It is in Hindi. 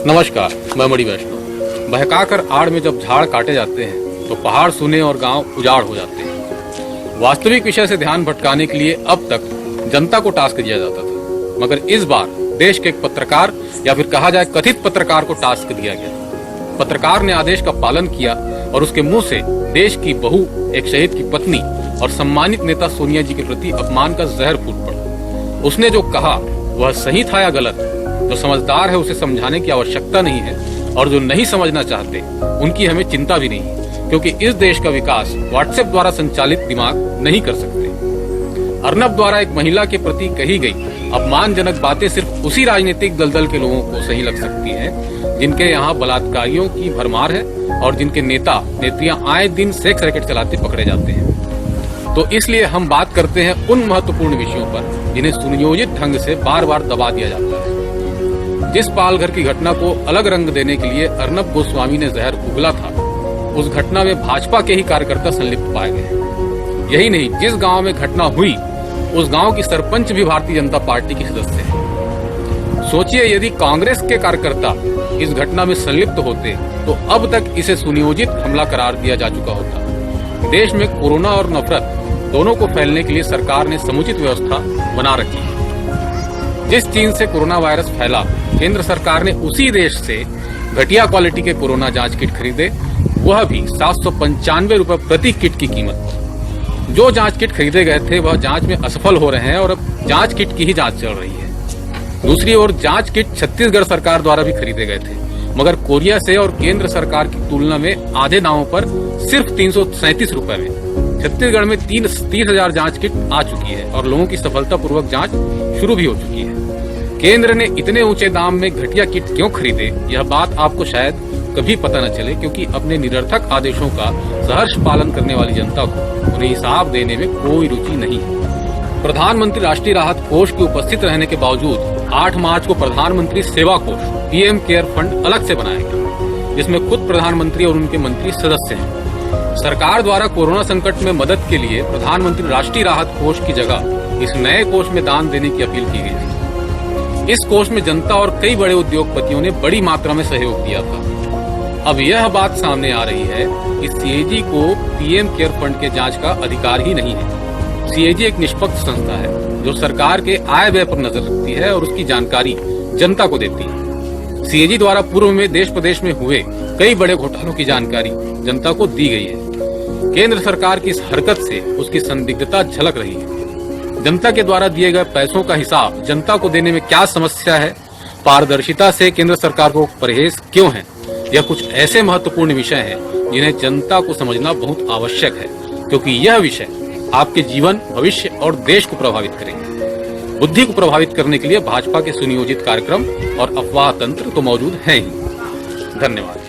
नमस्कार, मैं मणि वैष्णव। बहकाकर आड़ में जब झाड़ काटे जाते हैं तो पहाड़ सूने और गांव उजाड़ हो जाते हैं। वास्तविक विषय से ध्यान भटकाने के लिए अब तक जनता को टास्क दिया जाता था, मगर इस बार देश के एक पत्रकार या फिर कहा जाए कथित पत्रकार को टास्क दिया गया। पत्रकार ने आदेश का पालन किया और उसके मुंह से देश की बहू, एक शहीद की पत्नी और सम्मानित नेता सोनिया जी के प्रति अपमान का जहर फूट पड़ा। उसने जो कहा वह सही था या गलत, जो समझदार है उसे समझाने की आवश्यकता नहीं है और जो नहीं समझना चाहते उनकी हमें चिंता भी नहीं है, क्योंकि इस देश का विकास व्हाट्सएप द्वारा संचालित दिमाग नहीं कर सकते। अर्नब द्वारा एक महिला के प्रति कही गई अपमानजनक बातें सिर्फ उसी राजनीतिक दलदल के लोगों को सही लग सकती है जिनके यहाँ बलात्कारियों की भरमार है और जिनके नेता नेत्रियां आए दिन सेक्स रैकेट चलाते पकड़े जाते हैं। तो इसलिए हम बात करते हैं उन महत्वपूर्ण विषयों पर जिन्हें सुनियोजित ढंग से बार बार दबा दिया जाता है। जिस पालघर की घटना को अलग रंग देने के लिए अर्नब गोस्वामी ने जहर उगला था, उस घटना में भाजपा के ही कार्यकर्ता संलिप्त पाए गए। यही नहीं, जिस गांव में घटना हुई उस गांव की सरपंच भी भारतीय जनता पार्टी की सदस्य है। सोचिए, यदि कांग्रेस के कार्यकर्ता इस घटना में संलिप्त होते तो अब तक इसे सुनियोजित हमला करार दिया जा चुका होता। देश में कोरोना और नफरत दोनों को फैलने के लिए सरकार ने समुचित व्यवस्था बना रखी है। जिस चीन से कोरोना वायरस फैला, केंद्र सरकार ने उसी देश से घटिया क्वालिटी के कोरोना जांच किट खरीदे, वह भी 795 रुपए प्रति किट की कीमत। जो जांच किट खरीदे गए थे वह जांच में असफल हो रहे हैं और अब जांच किट की ही जांच चल रही है। दूसरी ओर जांच किट छत्तीसगढ़ सरकार द्वारा भी खरीदे गए थे, मगर कोरिया से और केंद्र सरकार की तुलना में आधे दामों पर सिर्फ 337 रुपए में छत्तीसगढ़ में 30,000 जांच किट आ चुकी है और लोगों की सफलतापूर्वक जांच शुरू भी हो चुकी है। केंद्र ने इतने ऊंचे दाम में घटिया किट क्यों खरीदे, यह बात आपको शायद कभी पता न चले, क्योंकि अपने निरर्थक आदेशों का सहर्ष पालन करने वाली जनता को उन्हें हिसाब देने में कोई रुचि नहीं है। प्रधानमंत्री राष्ट्रीय राहत कोष के उपस्थित रहने के बावजूद 8 मार्च को प्रधानमंत्री सेवा कोष पीएम केयर फंड अलग से बनाया गया, जिसमें खुद प्रधानमंत्री और उनके मंत्री सदस्य हैं। सरकार द्वारा कोरोना संकट में मदद के लिए प्रधानमंत्री राष्ट्रीय राहत कोष की जगह इस नए कोष में दान देने की अपील की गई थी। इस कोष में जनता और कई बड़े उद्योगपतियों ने बड़ी मात्रा में सहयोग दिया था। अब यह बात सामने आ रही है कि सीएजी को पीएम केयर फंड के जांच का अधिकार ही नहीं है। सीएजी एक निष्पक्ष संस्था है जो सरकार के आय व्यय पर नजर रखती है और उसकी जानकारी जनता को देती है। सीएजी द्वारा पूर्व में देश प्रदेश में हुए कई बड़े घोटालों की जानकारी जनता को दी गई है। केंद्र सरकार की इस हरकत से उसकी संदिग्धता झलक रही है। जनता के द्वारा दिए गए पैसों का हिसाब जनता को देने में क्या समस्या है, पारदर्शिता से केंद्र सरकार को परहेज क्यों है, यह कुछ ऐसे महत्वपूर्ण विषय हैं जिन्हें जनता को समझना बहुत आवश्यक है, क्योंकि यह विषय आपके जीवन, भविष्य और देश को प्रभावित करेंगे। बुद्धि को प्रभावित करने के लिए भाजपा के सुनियोजित कार्यक्रम और अफवाह तंत्र तो मौजूद हैं ही। धन्यवाद।